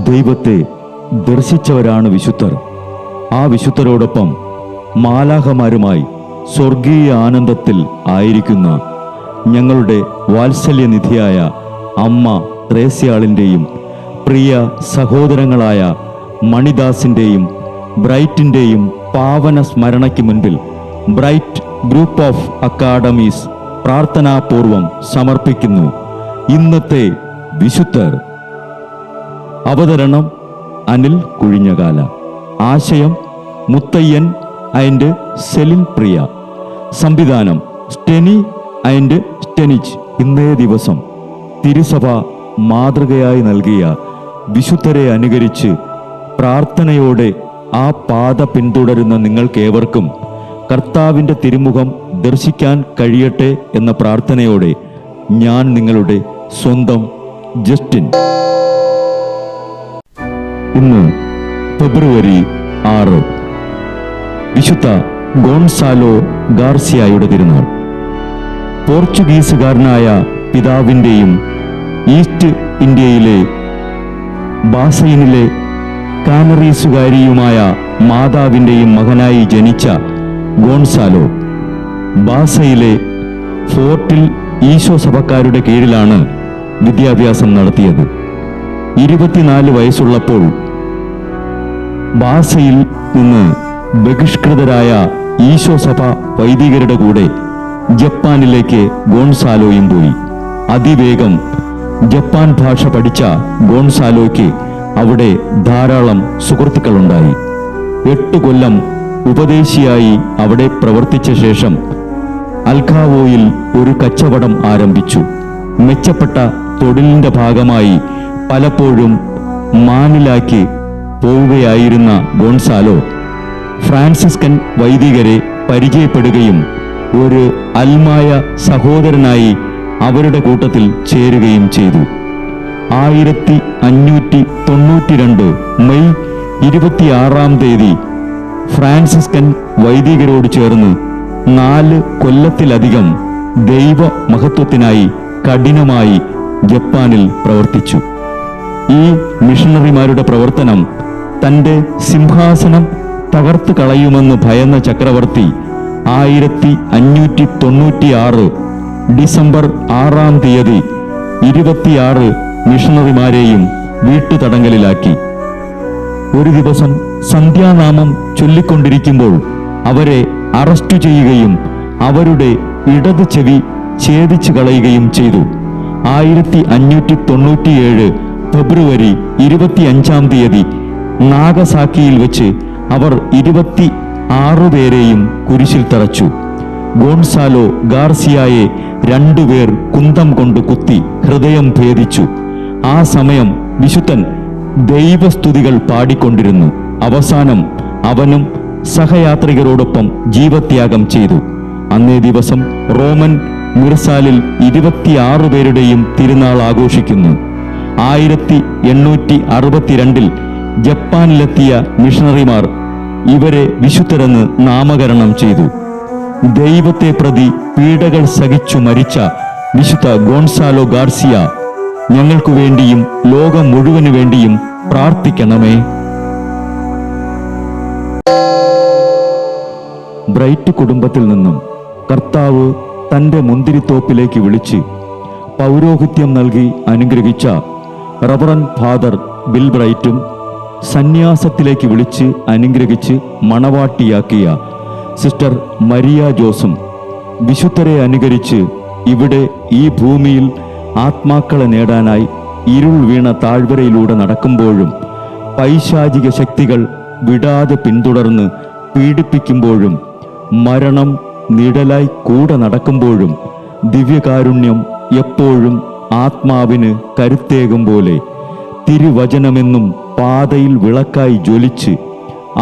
ദൈവത്തെ ദർശിച്ചവരാണ് വിശുദ്ധർ. ആ വിശുദ്ധരോടൊപ്പം മാലാഖമാരുമായി സ്വർഗീയ ആനന്ദത്തിൽ ആയിരിക്കുന്ന ഞങ്ങളുടെ വാത്സല്യനിധിയായ അമ്മ ത്രേസ്യാളിൻ്റെയും പ്രിയ സഹോദരങ്ങളായ മണിദാസിൻ്റെയും ബ്രൈറ്റിൻ്റെയും പാവന സ്മരണയ്ക്ക് മുൻപിൽ ബ്രൈറ്റ് ഗ്രൂപ്പ് ഓഫ് അക്കാഡമീസ് പ്രാർത്ഥനാപൂർവം സമർപ്പിക്കുന്നു ഇന്നത്തെ വിശുദ്ധർ. അവതരണം അനിൽ കുഴിഞ്ഞകാല. ആശയം മുത്തയ്യൻ ആൻഡ് സെലിൻ പ്രിയ. സംവിധാനം സ്റ്റെനി ആൻഡ് സ്റ്റെനിച്ച്. ഇന്നേ ദിവസം തിരുസഭ മാതൃകയായി നൽകിയ വിശുദ്ധരെ അനുകരിച്ച് പ്രാർത്ഥനയോടെ ആ പാത പിന്തുടരുന്ന നിങ്ങൾക്കേവർക്കും കർത്താവിൻ്റെ തിരുമുഖം ദർശിക്കാൻ കഴിയട്ടെ എന്ന പ്രാർത്ഥനയോടെ ഞാൻ നിങ്ങളുടെ സ്വന്തം ജസ്റ്റിൻ. ഇന്ന് ഫെബ്രുവരി 6, വിശുദ്ധ ഗോൺസാലോ ഗാർസിയായുടെ തിരുനാൾ. പോർച്ചുഗീസുകാരനായ പിതാവിൻ്റെയും ഈസ്റ്റ് ഇന്ത്യയിലെ ബാസൈനിലെ കാനറീസുകാരിയുമായ മാതാവിൻ്റെയും മകനായി ജനിച്ച ഗോൺസാലോ ബാസയിലെ ഫോർട്ടിൽ ഈശോ സഭക്കാരുടെ കീഴിലാണ് വിദ്യാഭ്യാസം നടത്തിയത്. 24 വയസ്സുള്ളപ്പോൾ ബാസയിൽ നിന്ന് ബഹിഷ്കൃതരായ ഈശോ സഭ വൈദികരുടെ കൂടെ ജപ്പാനിലേക്ക് ഗോൺസാലോയും പോയി. അതിവേഗം ജപ്പാൻ ഭാഷ പഠിച്ച ഗോൺസാലോയ്ക്ക് അവിടെ ധാരാളം സുഹൃത്തുക്കളുണ്ടായി. 8 കൊല്ലം ഉപദേശിയായി അവിടെ പ്രവർത്തിച്ച ശേഷം അൽഖാവോയിൽ ഒരു കച്ചവടം ആരംഭിച്ചു. മെച്ചപ്പെട്ട തൊഴിലിൻ്റെ ഭാഗമായി പലപ്പോഴും മാനിലാക്ക് പോവുകയായിരുന്ന ഗോൺസാലോ ഫ്രാൻസിസ്കൻ വൈദികരെ പരിചയപ്പെടുകയും ഒരു അൽമായ സഹോദരനായി അവരുടെ കൂട്ടത്തിൽ ചേരുകയും ചെയ്തു. 1592 മെയ് 26 ഫ്രാൻസിസ്കൻ വൈദികരോട് ചേർന്ന് 4 കൊല്ലത്തിലധികം ദൈവ മഹത്വത്തിനായി കഠിനമായി ജപ്പാനിൽ പ്രവർത്തിച്ചു. ഈ മിഷണറിമാരുടെ പ്രവർത്തനം തൻ്റെ സിംഹാസനം തകർത്ത് കളയുമെന്ന് ഭയന്ന ചക്രവർത്തി 1596 ഡിസംബർ 6 26 മിഷണറിമാരെയും വീട്ടുതടങ്കലിലാക്കി. ഒരു ദിവസം സന്ധ്യാനാമം ചൊല്ലിക്കൊണ്ടിരിക്കുമ്പോൾ അവരെ അറസ്റ്റ് ചെയ്യുകയും അവരുടെ ഇടത് ചെവി ഛേദിച്ചു കളയുകയും ചെയ്തു. 1597 ഫെബ്രുവരി 25 നാഗസാക്കിയിൽ വെച്ച് അവർ 26 പേരെയും കുരിശിൽ തറച്ചു. ഗോൺസാലോ ഗാർസിയായെ 2 പേർ കുന്തം കൊണ്ട് കുത്തി ഹൃദയം ഭേദിച്ചു. ആ സമയം വിശുദ്ധൻ ദൈവസ്തുതികൾ പാടിക്കൊണ്ടിരുന്നു. അവസാനം അവനും സഹയാത്രികരോടൊപ്പം ജീവത്യാഗം ചെയ്തു. അന്നേ ദിവസം റോമൻ മിർസാലിൽ 26 പേരുടെയും തിരുനാൾ ആഘോഷിക്കുന്നു. 1862 ജപ്പാനിലെത്തിയ മിഷണറിമാർ ഇവരെ വിശുദ്ധരെന്ന് നാമകരണം ചെയ്തു. ദൈവത്തെ പ്രതി പീഡകൾ സഹിച്ചു മരിച്ച വിശുദ്ധ ഗോൺസാലോ ഗാർസിയ ഞങ്ങൾക്കു വേണ്ടിയും ലോകം മുഴുവനു വേണ്ടിയും പ്രാർത്ഥിക്കണമേ. ബ്രൈറ്റ് കുടുംബത്തിൽ നിന്നും കർത്താവ് തൻ്റെ മുന്തിരിത്തോപ്പിലേക്ക് വിളിച്ച് പൗരോഹിത്യം നൽകി അനുഗ്രഹിച്ച റവറൻ ഫാദർ ബിൽ ബ്രൈറ്റും സന്യാസത്തിലേക്ക് വിളിച്ച് അനുഗ്രഹിച്ച് മണവാട്ടിയാക്കിയ സിസ്റ്റർ മരിയ ജോസും വിശുദ്ധരെ അനുകരിച്ച് ഇവിടെ ഈ ഭൂമിയിൽ ആത്മാക്കളെ നേടാനായി ഇരുൾ വീണ താഴ്വരയിലൂടെ നടക്കുമ്പോഴും പൈശാചിക ശക്തികൾ വിടാതെ പിന്തുടർന്ന് പീഡിപ്പിക്കുമ്പോഴും മരണം നിഴലായി കൂടെ നടക്കുമ്പോഴും ദിവ്യകാരുണ്യം എപ്പോഴും ആത്മാവിന് കരുത്തേകും പോലെ തിരുവചനമെന്നും പാതയിൽ വിളക്കായി ജ്വലിച്ച്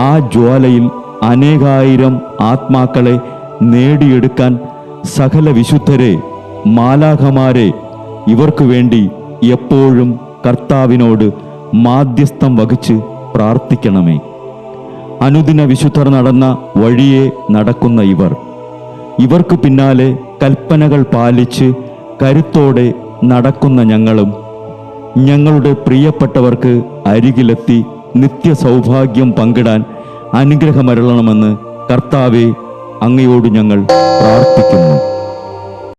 ആ ജ്വാലയിൽ അനേകായിരം ആത്മാക്കളെ നേടിയെടുക്കാൻ സകല വിശുദ്ധരെ മാലാഖമാരെ ഇവർക്കു വേണ്ടി എപ്പോഴും കർത്താവിനോട് മാധ്യസ്ഥം വഹിച്ച് പ്രാർത്ഥിക്കണമേ. അനുദിന വിശുദ്ധർ നടന്ന വഴിയെ നടക്കുന്ന ഇവർക്ക് പിന്നാലെ കൽപ്പനകൾ പാലിച്ച് കരുത്തോടെ നടക്കുന്ന ഞങ്ങളും ഞങ്ങളുടെ പ്രിയപ്പെട്ടവർക്ക് അരികിലെത്തി നിത്യസൗഭാഗ്യം പങ്കിടാൻ അനുഗ്രഹമരുളണമെന്ന് കർത്താവെ, അങ്ങയോട് ഞങ്ങൾ പ്രാർത്ഥിക്കുന്നു.